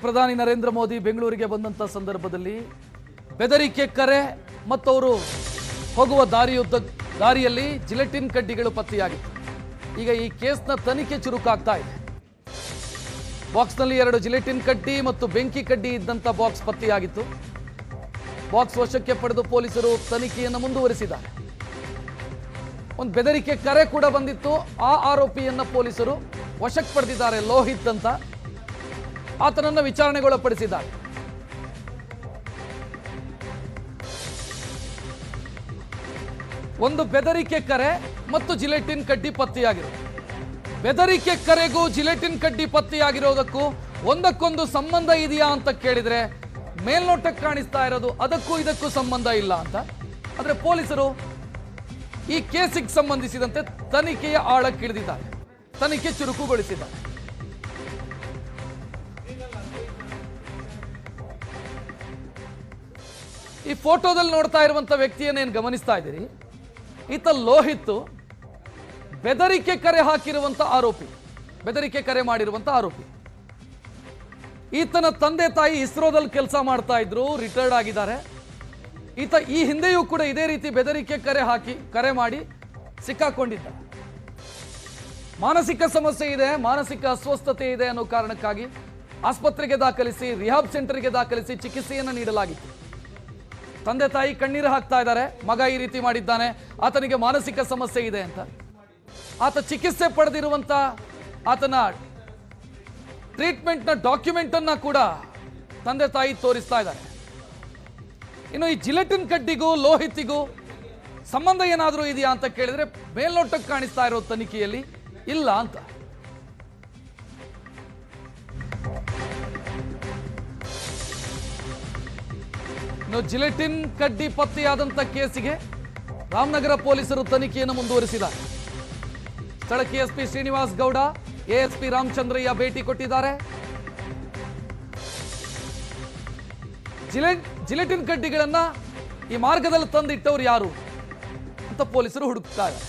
ಪ್ರಧಾನಿ ನರೇಂದ್ರ ಮೋದಿ ಬೆಂಗಳೂರಿಗೆ ಬಂದಂತ ಸಂದರ್ಭದಲ್ಲಿ ಬೆದರಿಕೆ ಕರೆ ಮತ್ತು ಅವರು ಹೋಗುವ ದಾರಿಯಲ್ಲಿ ಜಿಲೆಟಿನ್ ಕಡ್ಡಿಗಳು ಪತ್ತೆಯಾಗಿತ್ತು. ಈಗ ಈ ಕೇಸ್ನ ತನಿಖೆ ಚುರುಕಾಗ್ತಾ ಇದೆ. ಬಾಕ್ಸ್ನಲ್ಲಿ 2 ಜಿಲೆಟಿನ್ ಕಡ್ಡಿ ಮತ್ತು ಬೆಂಕಿ ಕಡ್ಡಿ ಇದ್ದಂತ ಬಾಕ್ಸ್ ಪತ್ತೆಯಾಗಿತ್ತು. ಬಾಕ್ಸ್ ವಶಕ್ಕೆ ಪಡೆದು ಪೊಲೀಸರು ತನಿಖೆಯನ್ನು ಮುಂದುವರಿಸಿದ್ದಾರೆ. ಒಂದು ಬೆದರಿಕೆ ಕರೆ ಕೂಡ ಬಂದಿತ್ತು. ಆ ಆರೋಪಿಯನ್ನ ಪೊಲೀಸರು ವಶಕ್ಕೆ ಪಡೆದಿದ್ದಾರೆ. ಲೋಹಿತ್ ಅಂತ ಆತನನ್ನು ವಿಚಾರಣೆಗೊಳಪಡಿಸಿದ್ದಾರೆ. ಒಂದು ಬೆದರಿಕೆ ಕರೆ ಮತ್ತು ಜಿಲೆಟಿನ್ ಕಡ್ಡಿ ಪತ್ತೆಯಾಗಿರೋದು. ಬೆದರಿಕೆ ಕರೆಗೂ ಜಿಲೆಟಿನ್ ಕಡ್ಡಿ ಪತ್ತೆಯಾಗಿರೋದಕ್ಕೂ ಒಂದಕ್ಕೊಂದು ಸಂಬಂಧ ಇದೆಯಾ ಅಂತ ಕೇಳಿದ್ರೆ ಮೇಲ್ನೋಟಕ್ಕೆ ಕಾಣಿಸ್ತಾ ಇರೋದು ಅದಕ್ಕೂ ಇದಕ್ಕೂ ಸಂಬಂಧ ಇಲ್ಲ ಅಂತ. ಆದರೆ ಪೊಲೀಸರು ಈ ಕೇಸಿಗೆ ಸಂಬಂಧಿಸಿದಂತೆ ತನಿಖೆಯ ಆಳಕ್ಕಿಳಿದಿದ್ದಾರೆ. ತನಿಖೆ ಚುರುಕುಗೊಳಿಸಿದ್ದಾರೆ. ಈ ಫೋಟೋದಲ್ಲಿ ನೋಡ್ತಾ ಇರುವಂತ ವ್ಯಕ್ತಿಯನ್ನೇನು ಗಮನಿಸ್ತಾ ಇದ್ದೀರಿ, ಈತ ಲೋಹಿತ್ ಬೆದರಿಕೆ ಕರೆ ಹಾಕಿರುವಂತ ಆರೋಪಿ, ಬೆದರಿಕೆ ಕರೆ ಮಾಡಿರುವಂತ ಆರೋಪಿ. ಈತನ ತಂದೆ ತಾಯಿ ಇಸ್ರೋದಲ್ಲಿ ಕೆಲಸ ಮಾಡ್ತಾ ಇದ್ರು, ರಿಟೈರ್ಡ್ ಆಗಿದ್ದಾರೆ. ಈತ ಈ ಹಿಂದೆಯೂ ಕೂಡ ಇದೇ ರೀತಿ ಬೆದರಿಕೆ ಕರೆ ಮಾಡಿ ಸಿಕ್ಕಾಕೊಂಡಿದ್ದ. ಮಾನಸಿಕ ಸಮಸ್ಯೆ ಇದೆ, ಮಾನಸಿಕ ಅಸ್ವಸ್ಥತೆ ಇದೆ ಅನ್ನೋ ಕಾರಣಕ್ಕಾಗಿ ಆಸ್ಪತ್ರೆಗೆ ದಾಖಲಿಸಿ, ರಿಹಾಬ್ ಸೆಂಟರ್ಗೆ ದಾಖಲಿಸಿ ಚಿಕಿತ್ಸೆಯನ್ನು ನೀಡಲಾಗಿತ್ತು. ತಂದೆ ತಾಯಿ ಕಣ್ಣೀರು ಹಾಕ್ತಾ ಇದ್ದಾರೆ, ಮಗ ಈ ರೀತಿ ಮಾಡಿದ್ದಾನೆ, ಆತನಿಗೆ ಮಾನಸಿಕ ಸಮಸ್ಯೆ ಇದೆ ಅಂತ. ಆತ ಚಿಕಿತ್ಸೆ ಪಡೆದಿರುವಂತ ಆತನ ಟ್ರೀಟ್ಮೆಂಟ್ನ ಡಾಕ್ಯುಮೆಂಟ್ ಅನ್ನ ಕೂಡ ತಂದೆ ತಾಯಿ ತೋರಿಸ್ತಾ ಇದ್ದಾರೆ. ಇನ್ನು ಈ ಜಿಲೆಟಿನ್ ಕಡ್ಡಿಗೂ ಲೋಹಿತಿಗೂ ಸಂಬಂಧ ಏನಾದರೂ ಇದೆಯಾ ಅಂತ ಕೇಳಿದ್ರೆ ಮೇಲ್ನೋಟಕ್ಕೆ ಕಾಣಿಸ್ತಾ ಇರೋ ತನಿಖೆಯಲ್ಲಿ ಇಲ್ಲ ಅಂತ. ಇನ್ನು ಜಿಲೆಟಿನ್ ಕಡ್ಡಿ ಪತ್ತೆಯಾದಂತ ಕೇಸಿಗೆ ರಾಮನಗರ ಪೊಲೀಸರು ತನಿಖೆಯನ್ನು ಮುಂದುವರಿಸಿದ್ದಾರೆ. ಸ್ಥಳಕ್ಕೆ ಎಸ್ಪಿ ಶ್ರೀನಿವಾಸ್ ಗೌಡ, ಎಎಸ್ಪಿ ರಾಮಚಂದ್ರಯ್ಯ ಭೇಟಿ ಕೊಟ್ಟಿದ್ದಾರೆ. ಜಿಲೆಟಿನ್ ಕಡ್ಡಿಗಳನ್ನ ಈ ಮಾರ್ಗದಲ್ಲಿ ತಂದಿಟ್ಟವರು ಯಾರು ಅಂತ ಪೊಲೀಸರು ಹುಡುಕ್ತಾ ಇದ್ದಾರೆ.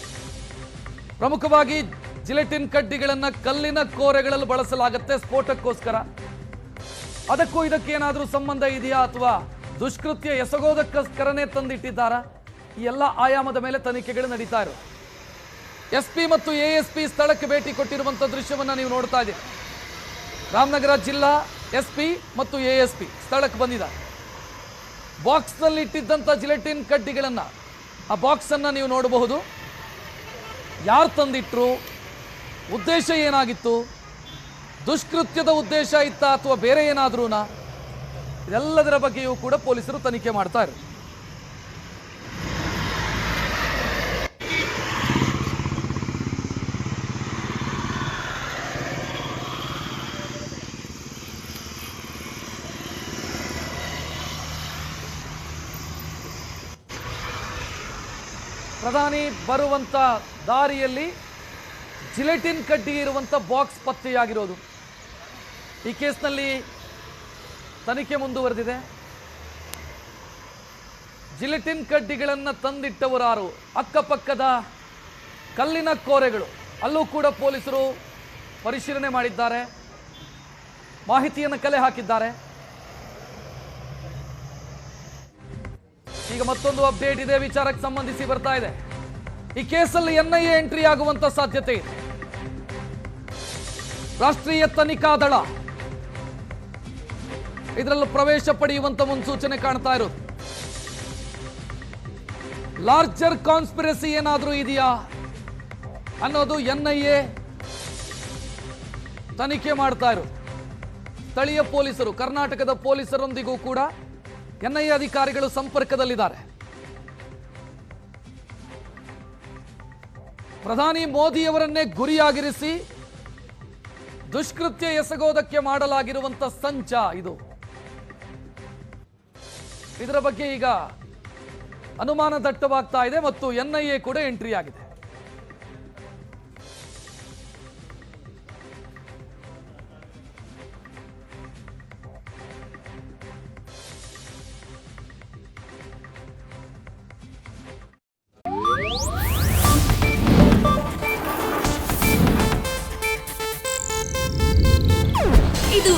ಪ್ರಮುಖವಾಗಿ ಜಿಲೆಟಿನ್ ಕಡ್ಡಿಗಳನ್ನ ಕಲ್ಲಿನ ಕೋರೆಗಳಲ್ಲಿ ಬಳಸಲಾಗುತ್ತೆ ಸ್ಫೋಟಕ್ಕೋಸ್ಕರ. ಅದಕ್ಕೂ ಇದಕ್ಕೇನಾದರೂ ಸಂಬಂಧ ಇದೆಯಾ ಅಥವಾ ದುಷ್ಕೃತ್ಯ ಎಸಗೋದಕ್ಕೋಸ್ಕರನೇ ತಂದಿಟ್ಟಿದ್ದಾರಾ? ಈ ಎಲ್ಲ ಆಯಾಮದ ಮೇಲೆ ತನಿಖೆಗಳು ನಡೀತಾ ಇರೋ. ಎಸ್ಪಿ ಮತ್ತು ಎಎಸ್ಪಿ ಸ್ಥಳಕ್ಕೆ ಭೇಟಿ ಕೊಟ್ಟಿರುವಂಥ ದೃಶ್ಯವನ್ನು ನೀವು ನೋಡ್ತಾ ಇದ್ದೀರಿ. ರಾಮನಗರ ಜಿಲ್ಲಾ ಎಸ್ಪಿ ಮತ್ತು ಎಎಸ್ಪಿ ಸ್ಥಳಕ್ಕೆ ಬಂದಿದ್ದಾರೆ. ಬಾಕ್ಸ್ನಲ್ಲಿ ಇಟ್ಟಿದ್ದಂಥ ಜಿಲೆಟಿನ್ ಕಡ್ಡಿಗಳನ್ನು, ಆ ಬಾಕ್ಸನ್ನು ನೀವು ನೋಡಬಹುದು. ಯಾರು ತಂದಿಟ್ರು, ಉದ್ದೇಶ ಏನಾಗಿತ್ತು, ದುಷ್ಕೃತ್ಯದ ಉದ್ದೇಶ ಇತ್ತಾ ಅಥವಾ ಬೇರೆ ಏನಾದ್ರೂನಾ, ಇದೆಲ್ಲದರ ಬಗ್ಗೆಯೂ ಕೂಡ ಪೊಲೀಸರು ತನಿಖೆ ಮಾಡ್ತಾ ಇದ್ದಾರೆ. ಪ್ರಧಾನಿ ಬರುವಂತ ದಾರಿಯಲ್ಲಿ ಜಿಲೆಟಿನ್ ಕಡ್ಡಿ ಇರುವಂತ ಬಾಕ್ಸ್ ಪತ್ತೆಯಾಗಿರೋದು. ಈ ಕೇಸ್ನಲ್ಲಿ ತನಿಖೆ ಮುಂದುವರೆದಿದೆ. ಜಿಲೆಟಿನ್ ಕಡ್ಡಿಗಳನ್ನು ತಂದಿಟ್ಟವರಾರು, ಅಕ್ಕಪಕ್ಕದ ಕಲ್ಲಿನ ಕೋರೆಗಳು, ಅಲ್ಲೂ ಕೂಡ ಪೊಲೀಸರು ಪರಿಶೀಲನೆ ಮಾಡಿದ್ದಾರೆ, ಮಾಹಿತಿಯನ್ನು ಕಲೆ ಹಾಕಿದ್ದಾರೆ. ಈಗ ಮತ್ತೊಂದು ಅಪ್ಡೇಟ್ ಇದೆ, ವಿಚಾರಕ್ಕೆ ಸಂಬಂಧಿಸಿ ಬರ್ತಾ ಇದೆ. ಈ ಕೇಸಲ್ಲಿ ಎನ್ಐಎ ಎಂಟ್ರಿ ಆಗುವಂತ ಸಾಧ್ಯತೆ ಇದೆ. ರಾಷ್ಟ್ರೀಯ ತನಿಖಾ ದಳ ಇದರಲ್ಲೂ ಪ್ರವೇಶ ಪಡೆಯುವಂತ ಮುನ್ಸೂಚನೆ ಕಾಣ್ತಾ ಇರೋದು. ಲಾರ್ಜರ್ ಕಾನ್ಸ್ಪಿರಸಿ ಏನಾದರೂ ಇದೆಯಾ ಅನ್ನೋದು ಎನ್ಐಎ ತನಿಖೆ ಮಾಡ್ತಾ ಇರೋದು. ಸ್ಥಳೀಯ ಪೊಲೀಸರು, ಕರ್ನಾಟಕದ ಪೊಲೀಸರೊಂದಿಗೂ ಕೂಡ ಎನ್ಐಎ ಅಧಿಕಾರಿಗಳು ಸಂಪರ್ಕದಲ್ಲಿದ್ದಾರೆ. ಪ್ರಧಾನಿ ಮೋದಿಯವರನ್ನೇ ಗುರಿಯಾಗಿರಿಸಿ ದುಷ್ಕೃತ್ಯ ಎಸಗೋದಕ್ಕೆ ಮಾಡಲಾಗಿರುವಂತ ಸಂಚ ಇದು. ಇದರ ಬಗ್ಗೆ ಈಗ ಅನುಮಾನ ದಟ್ಟವಾಗ್ತಾ ಇದೆ ಮತ್ತು ಎನ್ಐಎ ಕೂಡ ಎಂಟ್ರಿ ಆಗಿದೆ. ಇದು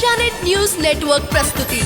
ಏಷ್ಯಾನೆಟ್ ನ್ಯೂಸ್ ನೆಟ್ವರ್ಕ್ ಪ್ರಸ್ತುತಿ.